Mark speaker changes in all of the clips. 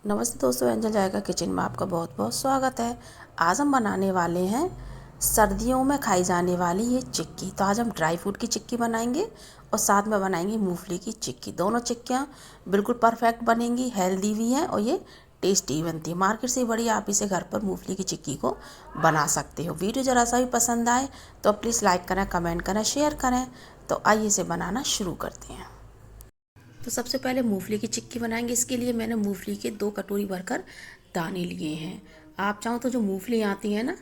Speaker 1: नमस्ते दोस्तों, एंजल जायका किचन में आपका बहुत बहुत स्वागत है। आज हम बनाने वाले हैं सर्दियों में खाई जाने वाली ये चिक्की। तो आज हम ड्राई फ्रूट की चिक्की बनाएंगे और साथ में बनाएंगे मूंगफली की चिक्की। दोनों चिक्कियाँ बिल्कुल परफेक्ट बनेंगी, हेल्दी भी हैं और ये टेस्टी बनती है। मार्केट से बढ़िया आप इसे घर पर मूंगफली की चिक्की को बना सकते हो। वीडियो ज़रा सा भी पसंद आए तो प्लीज़ लाइक करें, कमेंट करें, शेयर करें। तो आइए इसे बनाना शुरू करते हैं। तो सबसे पहले मूंगफली की चिक्की बनाएंगे। इसके लिए मैंने मूंगफली के 2 कटोरी भरकर दाने लिए हैं। आप चाहो तो जो मूंगफली आती है ना,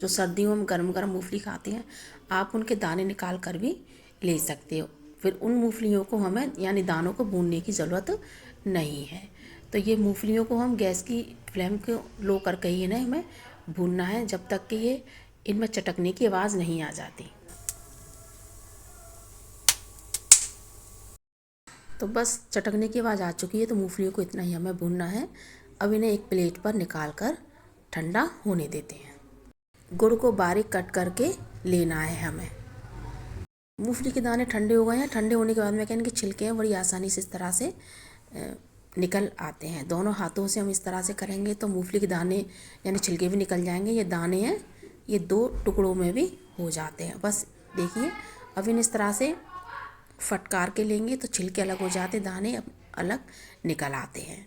Speaker 1: जो सर्दियों में गरम गरम मूंगफली खाते हैं, आप उनके दाने निकाल कर भी ले सकते हो। फिर उन मूंगफलियों को हमें यानी दानों को भूनने की ज़रूरत नहीं है। तो ये मूंगफलियों को हम गैस की फ्लेम को लो करके ही ना हमें भूनना है, जब तक कि ये इनमें चटकने की आवाज़ नहीं आ जाती। तो बस चटकने की आवाज़ आ चुकी है, तो मूंगफलियों को इतना ही हमें भूनना है। अब इन्हें एक प्लेट पर निकाल कर ठंडा होने देते हैं। गुड़ को बारीक कट करके लेना है हमें। मूंगफली के दाने ठंडे हो गए हैं। ठंडे होने के बाद में क्या इनके छिलके हैं बड़ी आसानी से इस तरह से निकल आते हैं। दोनों हाथों से हम इस तरह से करेंगे तो मूंगफली के दाने यानी छिलके भी निकल जाएंगे। ये दाने हैं, ये 2 टुकड़ों में भी हो जाते हैं। बस देखिए, अब इन इस तरह से फटकार के लेंगे तो छिलके अलग हो जाते, दाने अलग निकल आते हैं।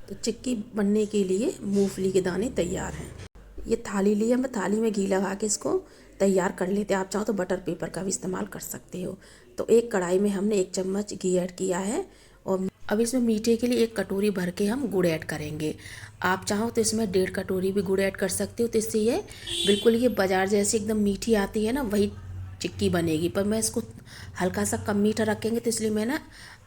Speaker 1: तो चिक्की बनने के लिए मूंगफली के दाने तैयार हैं। ये थाली ली है, मैं थाली में घी लगा के इसको तैयार कर लेते हैं। आप चाहो तो बटर पेपर का भी इस्तेमाल कर सकते हो। तो एक कढ़ाई में हमने 1 चम्मच घी ऐड किया है और अब इसमें मीठे के लिए 1 कटोरी भर के हम गुड़ ऐड करेंगे। आप चाहो तो इसमें 1.5 कटोरी भी गुड़ ऐड कर सकते हो। तो इससे ये बिल्कुल ये बाजार जैसी एकदम मीठी आती है ना, वही चिक्की बनेगी। पर मैं इसको हल्का सा कम मीठा रखेंगे तो इसलिए मैं ना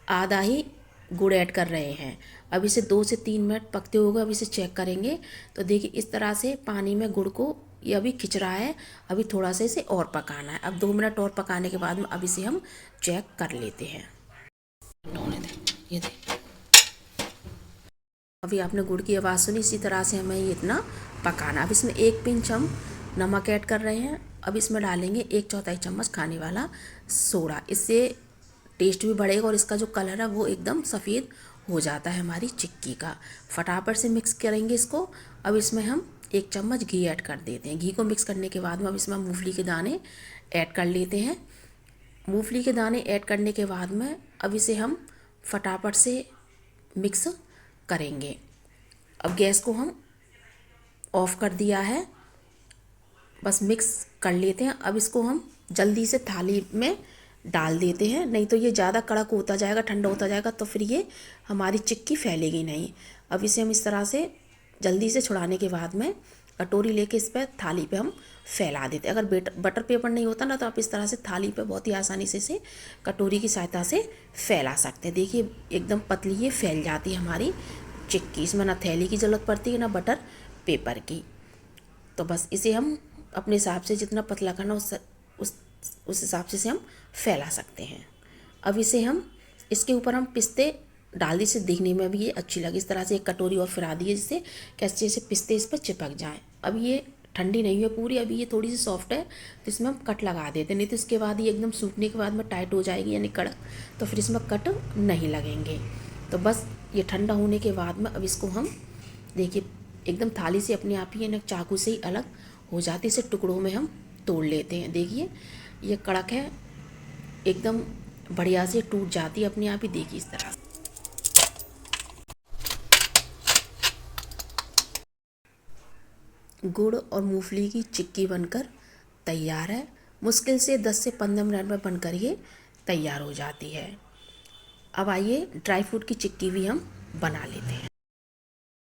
Speaker 1: आधा ही गुड़ ऐड कर रहे हैं। अब इसे 2 से 3 मिनट पकते हुए अब इसे चेक करेंगे। तो देखिए इस तरह से पानी में गुड़ को ये अभी खिंच रहा है। अभी थोड़ा सा इसे और पकाना है। अब 2 मिनट और पकाने के बाद में अब इसे हम चेक कर लेते हैं। होने दें, ये दें। अभी आपने गुड़ की आवाज़ सुनी, इसी तरह से हमें ये इतना पकाना। अब इसमें 1 पिंच हम नमक ऐड कर रहे हैं। अब इसमें डालेंगे 1/4 चम्मच खाने वाला सोडा। इससे टेस्ट भी बढ़ेगा और इसका जो कलर है वो एकदम सफ़ेद हो जाता है हमारी चिक्की का। फटाफट से मिक्स करेंगे इसको। अब इसमें हम 1 चम्मच घी ऐड कर देते हैं। घी को मिक्स करने के बाद में अब इसमें मूंगफली के दाने ऐड कर लेते हैं। मूंगफली के दाने ऐड करने के बाद में अब इसे हम फटाफट से मिक्स करेंगे। अब गैस को हम ऑफ कर दिया है। बस मिक्स कर लेते हैं। अब इसको हम जल्दी से थाली में डाल देते हैं, नहीं तो ये ज़्यादा कड़क होता जाएगा, ठंडा होता जाएगा तो फिर ये हमारी चिक्की फैलेगी नहीं। अब इसे हम इस तरह से जल्दी से छुड़ाने के बाद में कटोरी लेके इस पर थाली पे हम फैला देते हैं। अगर बटर पेपर नहीं होता ना तो आप इस तरह से थाली पे बहुत ही आसानी से इसे कटोरी की सहायता से फैला सकते हैं। देखिए एकदम पतली ये फैल जाती है हमारी चिक्की। इसमें ना थैली की ज़रूरत पड़ती है ना बटर पेपर की। तो बस इसे हम अपने हिसाब से जितना पतला करना उस हिसाब से इसे हम फैला सकते हैं। अब इसे हम इसके ऊपर हम पिस्ते डाल दी, से दिखने में भी ये अच्छी लगे। इस तरह से एक कटोरी और फिरा दी है जिससे कैसे जैसे पिस्ते इस पर चिपक जाएं। अब ये ठंडी नहीं है पूरी, अभी ये थोड़ी सी सॉफ्ट है तो इसमें हम कट लगा देते हैं। नहीं तो इसके बाद ये एकदम सूखने के बाद में टाइट हो जाएगी यानी कड़क, तो फिर इसमें कट नहीं लगेंगे। तो बस ये ठंडा होने के बाद में अब इसको हम देखिए एकदम थाली से अपने आप ही ना चाकू से ही अलग हो जाती है। इसे टुकड़ों में हम तोड़ लेते हैं। देखिए ये कड़क है, एकदम बढ़िया से टूट जाती है अपने आप ही। देखिए इस तरह से गुड़ और मूंगफली की चिक्की बनकर तैयार है। मुश्किल से 10 से 15 मिनट में बनकर ये तैयार हो जाती है। अब आइए ड्राई फ्रूट की चिक्की भी हम बना लेते हैं।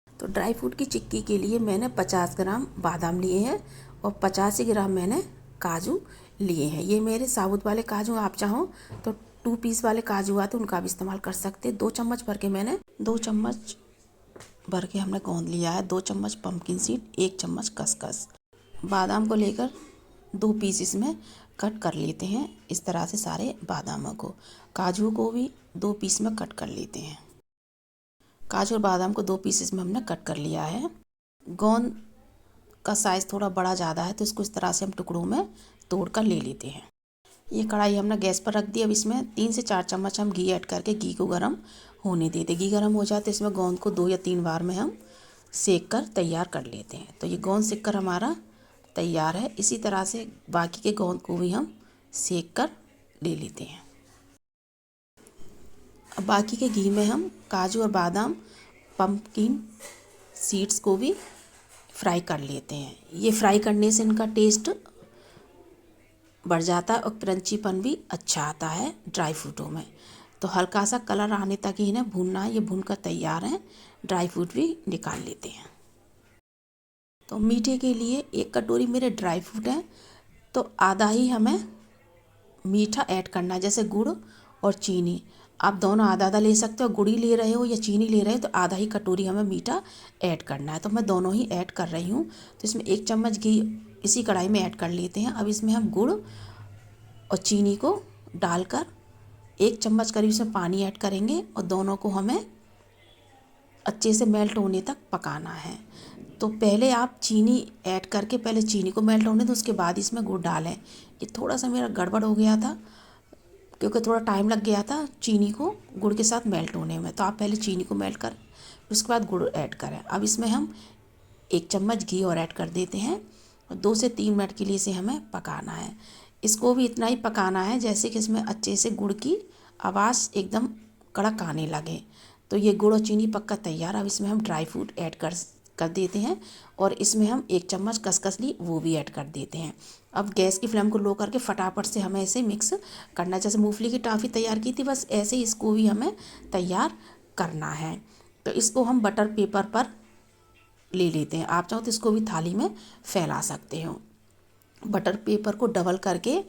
Speaker 1: तो ड्राई फ्रूट की चिक्की के लिए मैंने 50 ग्राम बादाम लिए हैं और 85 ग्राम मैंने काजू लिए हैं। ये मेरे साबुत वाले काजू, आप चाहो तो 2 पीस वाले काजू आते उनका भी इस्तेमाल कर सकते हैं। 2 चम्मच भर के मैंने 2 चम्मच भर के हमने गोंद लिया है। 2 चम्मच पम्पकिन सीड, 1 चम्मच खसखस। बादाम को लेकर 2 पीसेस में कट कर लेते हैं इस तरह से सारे बादामों को। काजू को भी 2 पीस में कट कर लेते हैं। काजू और बादाम को 2 पीसेस में हमने कट कर लिया है। गोंद का साइज़ थोड़ा बड़ा ज़्यादा है तो इसको इस तरह से हम टुकड़ों में तोड़ कर ले लेते हैं। ये कढ़ाई हमने गैस पर रख दी। अब इसमें 3 से 4 चम्मच हम घी ऐड करके घी को गर्म होने देते। घी गर्म हो जाए तो इसमें गोंद को 2 या 3 बार में हम सेक कर तैयार कर लेते हैं। तो ये गोंद सेक कर हमारा तैयार है। इसी तरह से बाकी के गोंद को भी हम सेक कर ले लेते हैं। अब बाकी के घी में हम काजू और बादाम, पम्पकिन सीड्स को भी फ्राई कर लेते हैं। ये फ्राई करने से इनका टेस्ट बढ़ जाता है और क्रंचीपन भी अच्छा आता है ड्राई फ्रूटों में। तो हल्का सा कलर आने तक ही इन्हें भूनना है। ये भून कर तैयार है। ड्राई फ्रूट भी निकाल लेते हैं। तो मीठे के लिए 1 कटोरी मेरे ड्राई फ्रूट हैं, तो आधा ही हमें मीठा ऐड करना है। जैसे गुड़ और चीनी, आप दोनों आधा आधा ले सकते हो। गुड़ ही ले रहे हो या चीनी ले रहे हो तो आधा ही कटोरी हमें मीठा ऐड करना है। तो मैं दोनों ही ऐड कर रही हूँ। तो इसमें 1 चम्मच घी इसी कढ़ाई में ऐड कर लेते हैं। अब इसमें हम गुड़ और चीनी को डालकर 1 चम्मच करीब इसमें पानी ऐड करेंगे और दोनों को हमें अच्छे से मेल्ट होने तक पकाना है। तो पहले आप चीनी ऐड करके पहले चीनी को मेल्ट होने दो, उसके बाद इसमें गुड़ डालें। ये थोड़ा सा मेरा गड़बड़ हो गया था क्योंकि थोड़ा टाइम लग गया था चीनी को गुड़ के साथ मेल्ट होने में। तो आप पहले चीनी को मेल्ट कर उसके बाद गुड़ ऐड करें। अब इसमें हम 1 चम्मच घी और ऐड कर देते हैं और 2 से 3 मिनट के लिए इसे हमें पकाना है। इसको भी इतना ही पकाना है जैसे कि इसमें अच्छे से गुड़ की आवाज़ एकदम कड़क आने लगे। तो ये गुड़ और चीनी पक्का तैयार। अब इसमें हम ड्राई फ्रूट ऐड कर देते हैं और इसमें हम 1 चम्मच खसखस ली वो भी ऐड कर देते हैं। अब गैस की फ्लेम को लो करके फटाफट से हमें इसे मिक्स करना है। जैसे मूंगफली की टॉफ़ी तैयार की थी बस ऐसे ही इसको भी हमें तैयार करना है। तो इसको हम बटर पेपर पर ले लेते हैं। आप चाहो तो इसको भी थाली में फैला सकते हो। बटर पेपर को डबल करके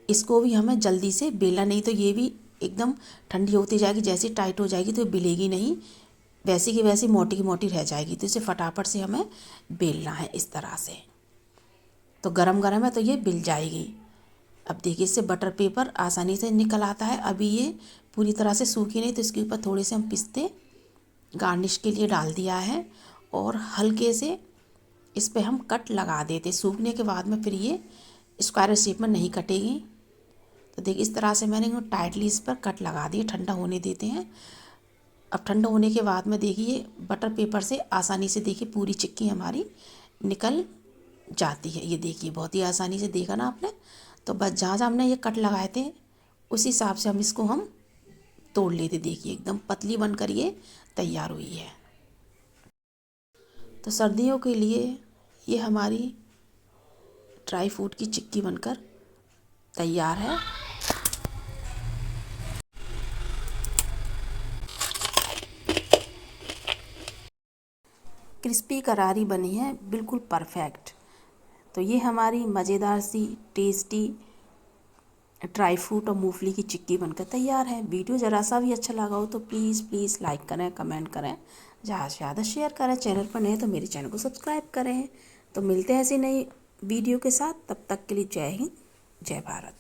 Speaker 1: इसको भी हमें जल्दी से बेलना, नहीं तो ये भी एकदम ठंडी होती जाएगी। जैसे टाइट हो जाएगी तो बिलेगी नहीं, वैसी की वैसी मोटी की मोटी रह जाएगी। तो इसे फटाफट से हमें बेलना है इस तरह से। तो गरम गरम है तो ये बिल जाएगी। अब देखिए इससे बटर पेपर आसानी से निकल आता है। अभी ये पूरी तरह से सूखी नहीं, तो इसके ऊपर थोड़े से हम पिस्ते गार्निश के लिए डाल दिया है और हल्के से इस पे हम कट लगा देते। सूखने के बाद में फिर ये स्क्वायर शेप में नहीं कटेगी। तो देखिए इस तरह से मैंने टाइटली इस पर कट लगा दिए। ठंडा होने देते हैं। अब ठंडा होने के बाद में देखिए बटर पेपर से आसानी से देखिए पूरी चिक्की हमारी निकल जाती है। ये देखिए बहुत ही आसानी से देखा ना आपने। तो बस जहाँ जहाँ हमने ये कट लगाए थे उस हिसाब से हम इसको हम तोड़ लेते। देखिए एकदम पतली बनकर ये तैयार हुई है। तो सर्दियों के लिए ये हमारी ड्राई फ्रूट की चिक्की बनकर तैयार है। क्रिस्पी करारी बनी है बिल्कुल परफेक्ट। तो ये हमारी मज़ेदार सी टेस्टी ड्राई फ्रूट और मूंगफली की चिक्की बनकर तैयार है। वीडियो ज़रा सा भी अच्छा लगा हो तो प्लीज़ लाइक करें, कमेंट करें, ज़्यादा से ज़्यादा शेयर करें। चैनल पर नए तो मेरे चैनल को सब्सक्राइब करें। तो मिलते हैं ऐसी नई वीडियो के साथ। तब तक के लिए जय हिंद, जय भारत।